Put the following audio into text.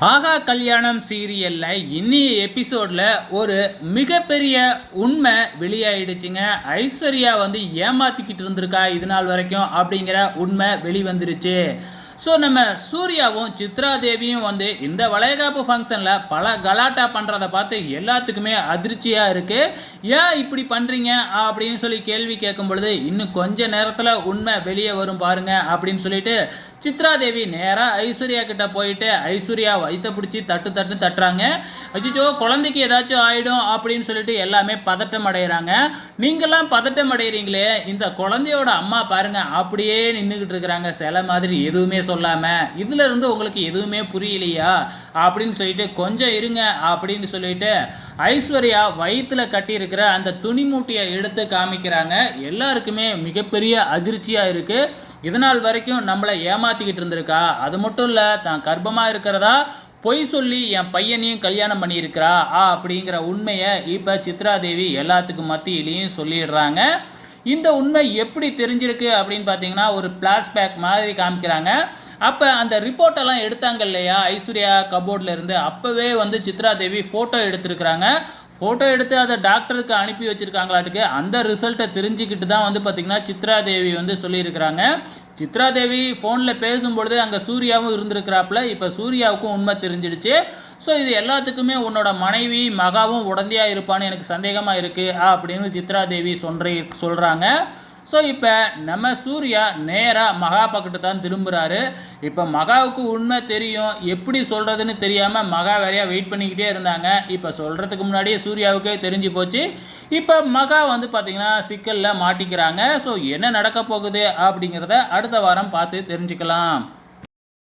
ஆகா கல்யாணம் சீரியல்ல இன்னைய எபிசோட்ல ஒரு மிகப்பெரிய உண்மை வெளியாயிடுச்சுங்க. ஐஸ்வர்யா வந்து ஏமாத்திக்கிட்டு இருந்திருக்கா இது நாள் வரைக்கும் அப்படிங்கிற உண்மை வெளிவந்துருச்சு. ஸோ நம்ம சூர்யாவும் சித்ரா தேவியும் வந்து இந்த வளைகாப்பு ஃபங்க்ஷனில் பல கலாட்டா பண்ணுறதை பார்த்து எல்லாத்துக்குமே அதிர்ச்சியாக இருக்குது. ஏன் இப்படி பண்ணுறீங்க அப்படின்னு சொல்லி கேள்வி கேட்கும் பொழுது இன்னும் கொஞ்ச நேரத்தில் உண்மை வெளியே வரும் பாருங்க அப்படின்னு சொல்லிட்டு சித்ரா தேவி நேராக ஐஸ்வர்யா கிட்ட போயிட்டு ஐஸ்வர்யா வயிற்ற பிடிச்சி தட்டுறாங்க. அச்சோ குழந்தைக்கு ஏதாச்சும் ஆகிடும் அப்படின்னு சொல்லிட்டு எல்லாமே பதட்டம் அடைகிறாங்க. நீங்களாம் பதட்டம் அடைகிறீங்களே, இந்த குழந்தையோட அம்மா பாருங்க அப்படியே நின்றுக்கிட்டு இருக்கிறாங்க சில மாதிரி, எதுவுமே சொல்லாமல். இதுல இருந்து உங்களுக்கு எதுவுமே புரியலையா அப்படின்னு சொல்லிட்டு கொஞ்சம் இருங்க அப்படின்னு சொல்லிட்டு ஐஸ்வர்யா வயிற்றுல கட்டி இருக்கிற அந்த துணி மூட்டையை எடுத்து காமிக்கிறாங்க. எல்லாருக்குமே மிகப்பெரிய அதிர்ச்சியாக இருக்குது. இதனால் வரைக்கும் நம்மளை ஏமாத்திக்கிட்டு இருந்திருக்கா, அது மட்டும் இல்லை தான் கர்ப்பமாக இருக்கிறதா பொய் சொல்லி என் பையனையும் கல்யாணம் பண்ணியிருக்கிறா அப்படிங்கிற உண்மையை இப்போ சித்ரா தேவி எல்லாத்துக்கும் மத்தியிலையும் சொல்லிடுறாங்க. இந்த உண்மை எப்படி தெரிஞ்சிருக்கு அப்படின்னு பார்த்தீங்கன்னா ஒரு ஃப்ளாஷ்பேக் மாதிரி காமிக்கிறாங்க. அப்போ அந்த ரிப்போர்ட்டெல்லாம் எடுத்தாங்க இல்லையா ஐஸ்வர்யா கபோர்டில் இருந்து, அப்போவே வந்து சித்ரா தேவி ஃபோட்டோ எடுத்துருக்குறாங்க. ஃபோட்டோ எடுத்து அதை டாக்டருக்கு அனுப்பி வச்சுருக்காங்களாட்டுக்கு. அந்த ரிசல்ட்டை தெரிஞ்சுக்கிட்டு தான் வந்து பார்த்திங்கன்னா சித்ரா தேவி வந்து சொல்லியிருக்கிறாங்க. சித்ரா தேவி ஃபோனில் பேசும்பொழுது அங்கே சூர்யாவும் இருந்திருக்கிறாப்புல. இப்போ சூர்யாவுக்கும் உண்மை தெரிஞ்சிடுச்சு. ஸோ இது எல்லாத்துக்குமே உன்னோட மனைவி மகாவும் உடந்தையாக இருப்பான்னு எனக்கு சந்தேகமாக இருக்குது அப்படின்னு சித்ரா தேவி சொல்கிறாங்க. ஸோ இப்போ நம்ம சூர்யா நேராக மகா பக்கத்து தான் திரும்புகிறாரு. இப்போ மகாவுக்கு உண்மை தெரியும், எப்படி சொல்கிறதுன்னு தெரியாமல் மகா வேறையாக வெயிட் பண்ணிக்கிட்டே இருந்தாங்க. இப்போ சொல்கிறதுக்கு முன்னாடியே சூர்யாவுக்கே தெரிஞ்சு போச்சு. இப்போ மகா வந்து பார்த்திங்கன்னா சிக்கலில் மாட்டிக்கிறாங்க. ஸோ என்ன நடக்க போகுது அப்படிங்கிறத அடுத்த வாரம் பார்த்து தெரிஞ்சுக்கலாம்.